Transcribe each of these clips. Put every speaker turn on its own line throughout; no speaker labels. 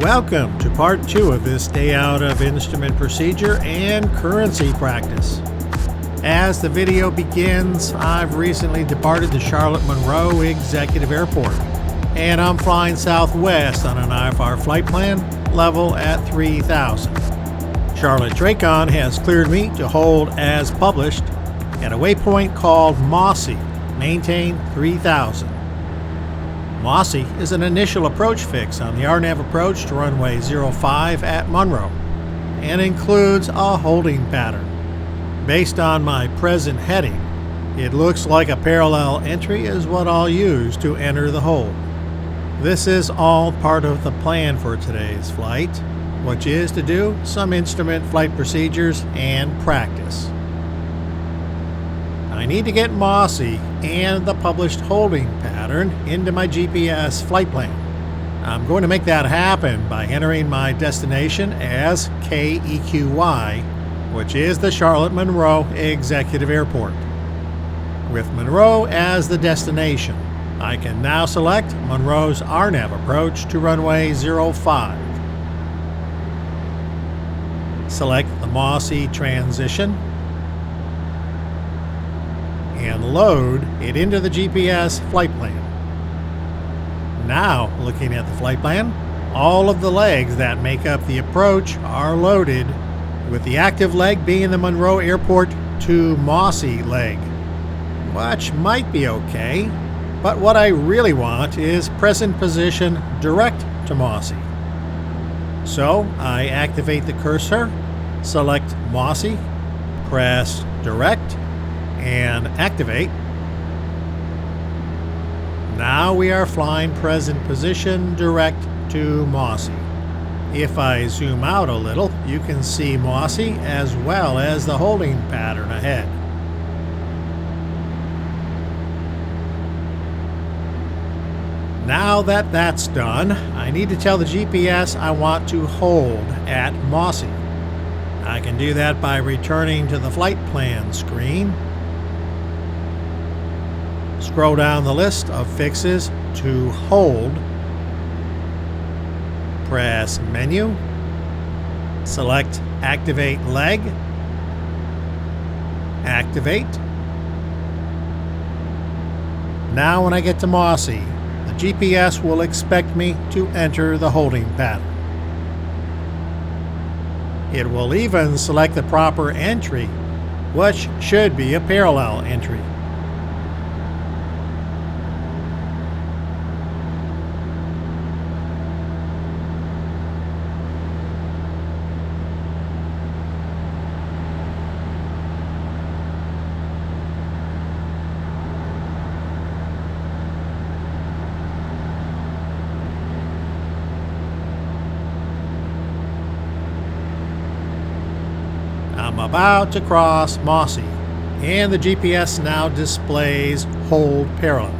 Welcome to part 2 of this day out of instrument procedure and currency practice. As the video begins, I've recently departed the Charlotte Monroe Executive Airport, and I'm flying southwest on an IFR flight plan level at 3,000. Charlotte Tracon has cleared me to hold as published at a waypoint called Mossy, maintain 3,000. Mossy is an initial approach fix on the RNAV approach to runway 05 at Monroe and includes a holding pattern. Based on my present heading, it looks like a parallel entry is what I'll use to enter the hold. This is all part of the plan for today's flight, which is to do some instrument flight procedures and practice. I need to get Mossy and the published holding pattern into my GPS flight plan. I'm going to make that happen by entering my destination as KEQY, which is the Charlotte Monroe Executive Airport. With Monroe as the destination, I can now select Monroe's RNAV approach to runway 05. Select the Mossy transition and load it into the GPS flight plan. Now, looking at the flight plan, all of the legs that make up the approach are loaded, with the active leg being the Monroe Airport to Mossy leg, which might be okay, but what I really want is present position direct to Mossy. So I activate the cursor, select Mossy, press direct, and activate. Now we are flying present position direct to Mossy. If I zoom out a little, you can see Mossy as well as the holding pattern ahead. Now that that's done, I need to tell the GPS I want to hold at Mossy. I can do that by returning to the flight plan screen. Scroll down the list of fixes to hold. Press Menu. Select Activate Leg. Activate. Now when I get to Mossy, the GPS will expect me to enter the holding pattern. It will even select the proper entry, which should be a parallel entry. I'm about to cross Mossy, and the GPS now displays hold parallel.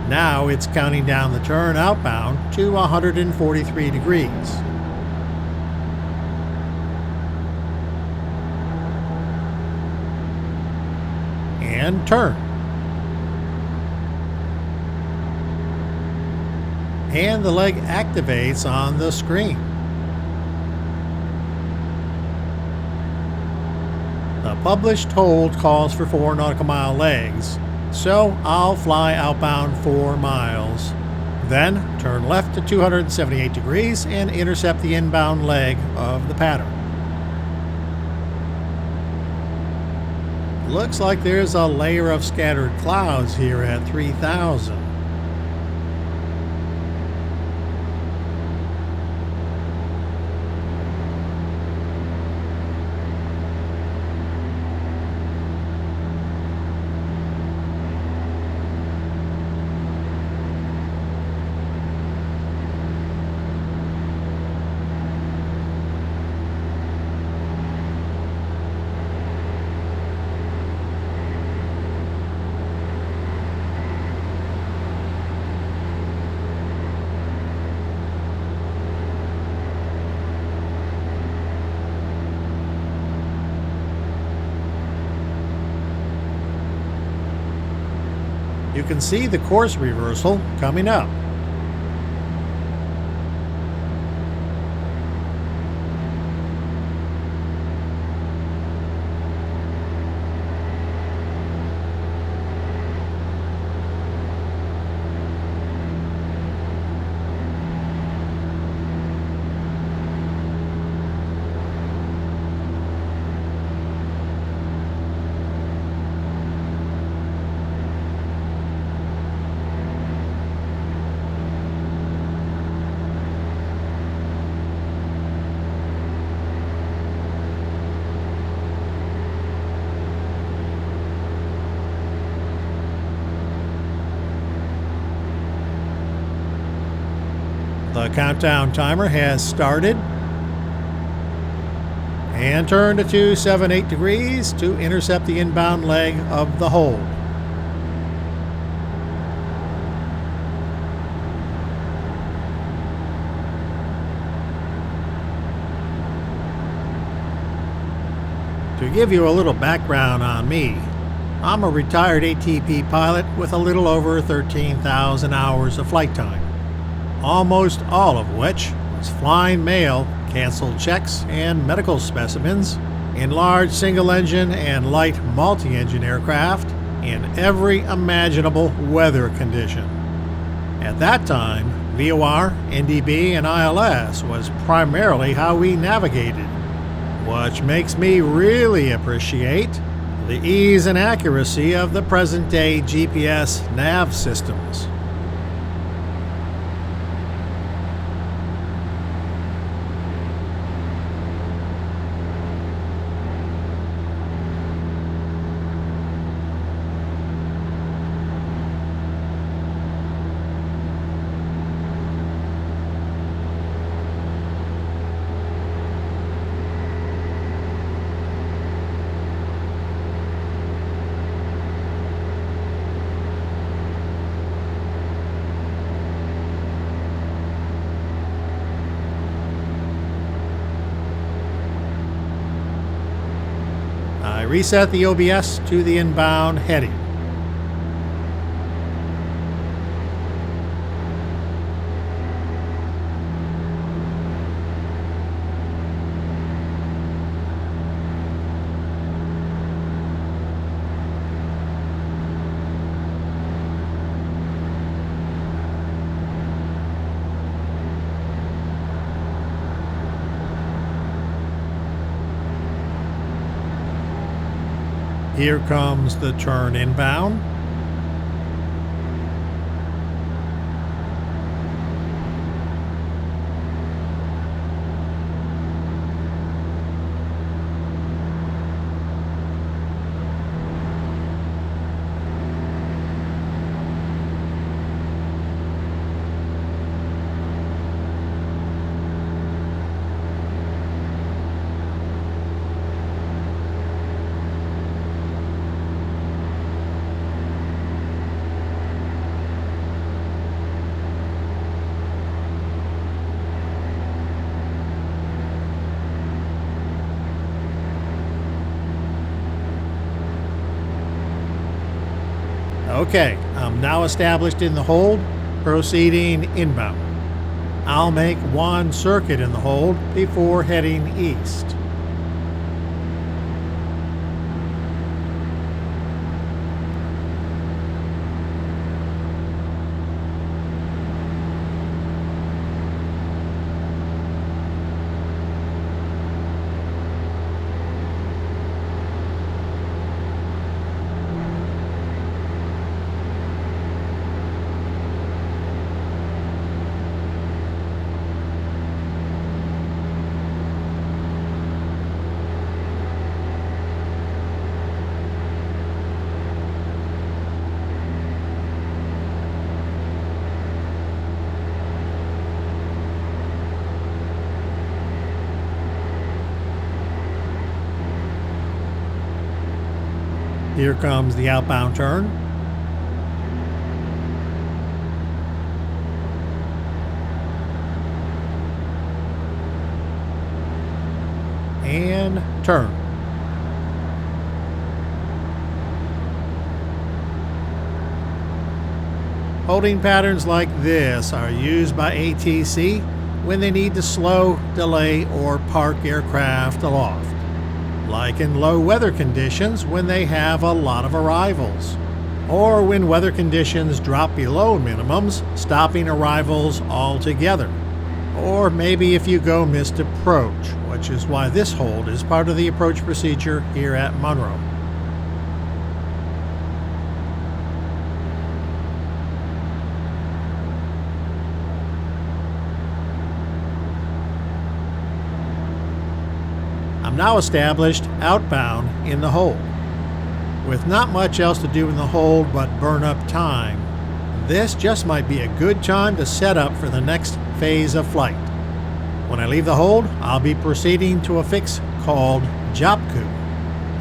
Now it's counting down the turn outbound to 143 degrees. And turn. And the leg activates on the screen. The published hold calls for 4 nautical mile legs, so I'll fly outbound 4 miles. Then turn left to 278 degrees and intercept the inbound leg of the pattern. Looks like there's a layer of scattered clouds here at 3,000. You can see the course reversal coming up. The countdown timer has started. And turn to 278 degrees to intercept the inbound leg of the hold. To give you a little background on me, I'm a retired ATP pilot with a little over 13,000 hours of flight time, almost all of which was flying mail, canceled checks, and medical specimens in large single-engine and light multi-engine aircraft in every imaginable weather condition. At that time, VOR, NDB, and ILS was primarily how we navigated, which makes me really appreciate the ease and accuracy of the present-day GPS nav systems. I reset the OBS to the inbound heading. Here comes the turn inbound. Okay, I'm now established in the hold, proceeding inbound. I'll make one circuit in the hold before heading east. Here comes the outbound turn. And turn. Holding patterns like this are used by ATC when they need to slow, delay, or park aircraft aloft, like in low weather conditions when they have a lot of arrivals, or when weather conditions drop below minimums, stopping arrivals altogether, or maybe if you go missed approach, which is why this hold is part of the approach procedure here at Monroe. I'm now established outbound in the hold. With not much else to do in the hold but burn up time, this just might be a good time to set up for the next phase of flight. When I leave the hold, I'll be proceeding to a fix called JOPCU,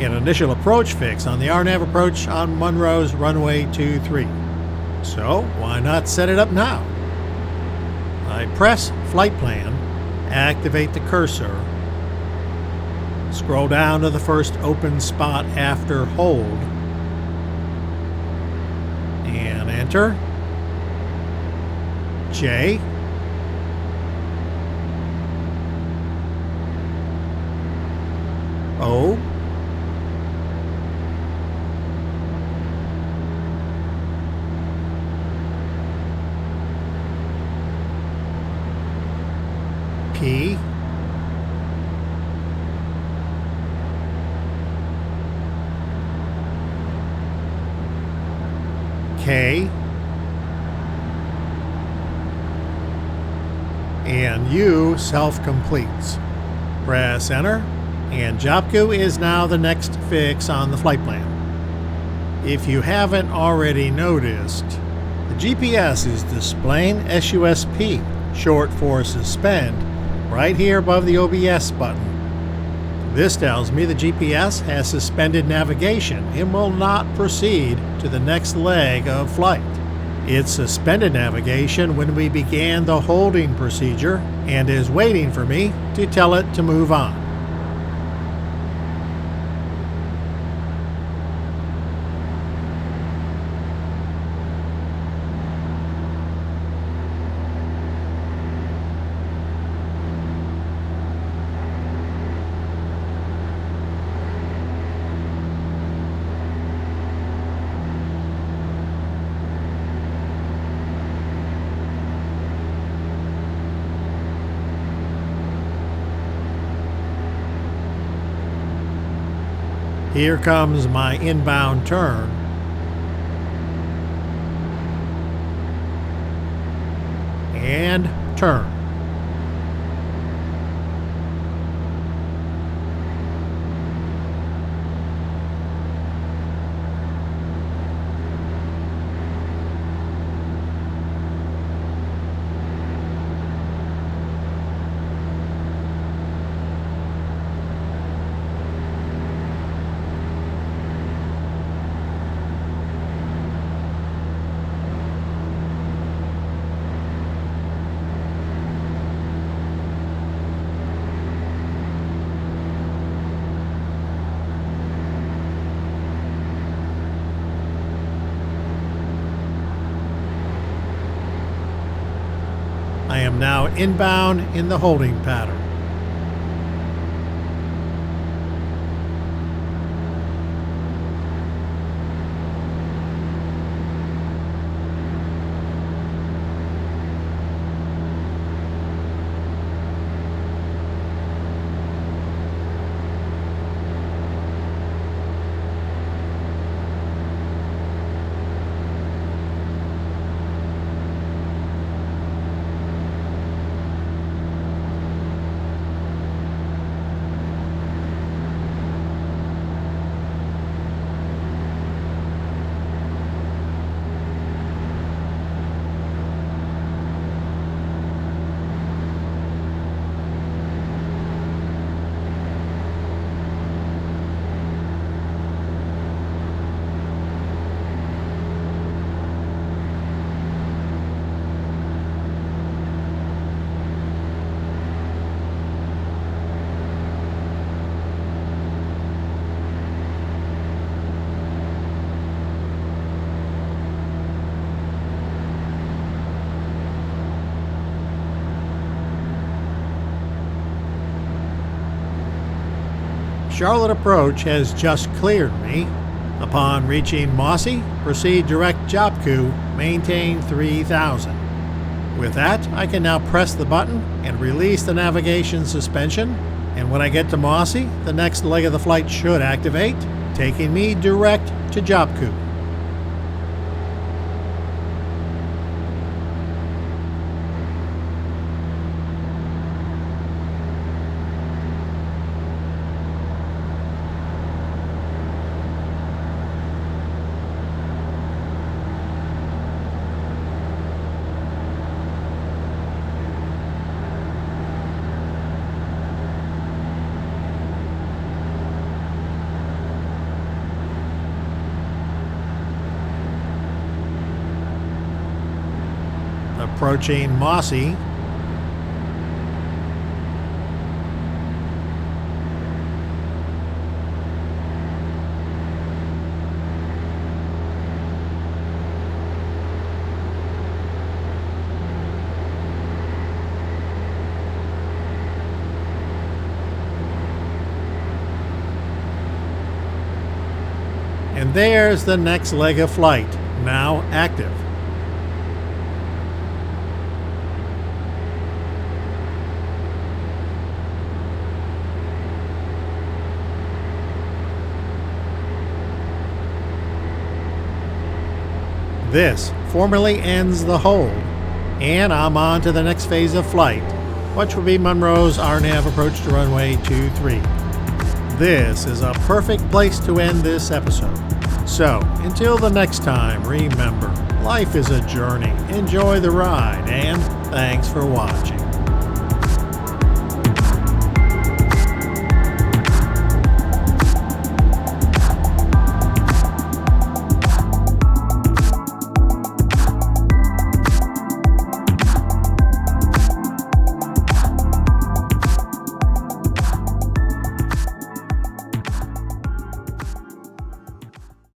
an initial approach fix on the RNAV approach on Monroe's runway 23. So why not set it up now? I press Flight Plan, activate the cursor, scroll down to the first open spot after hold, and enter J, O, P, K, and U self-completes. Press enter, and JOPCU is now the next fix on the flight plan. If you haven't already noticed, the GPS is displaying SUSP, short for suspend, right here above the OBS button. This tells me the GPS has suspended navigation and will not proceed to the next leg of flight. It suspended navigation when we began the holding procedure and is waiting for me to tell it to move on. Here comes my inbound turn. And turn. I am now inbound in the holding pattern. Charlotte approach has just cleared me. Upon reaching Mossy, proceed direct JOPCU, maintain 3000. With that, I can now press the button and release the navigation suspension, and when I get to Mossy, the next leg of the flight should activate, taking me direct to JOPCU. Approaching Mossy. And there's the next leg of flight, now active. This formally ends the hold, and I'm on to the next phase of flight, which will be Monroe's RNAV approach to runway 23. This is a perfect place to end this episode. So, until the next time, remember, life is a journey. Enjoy the ride, and thanks for watching.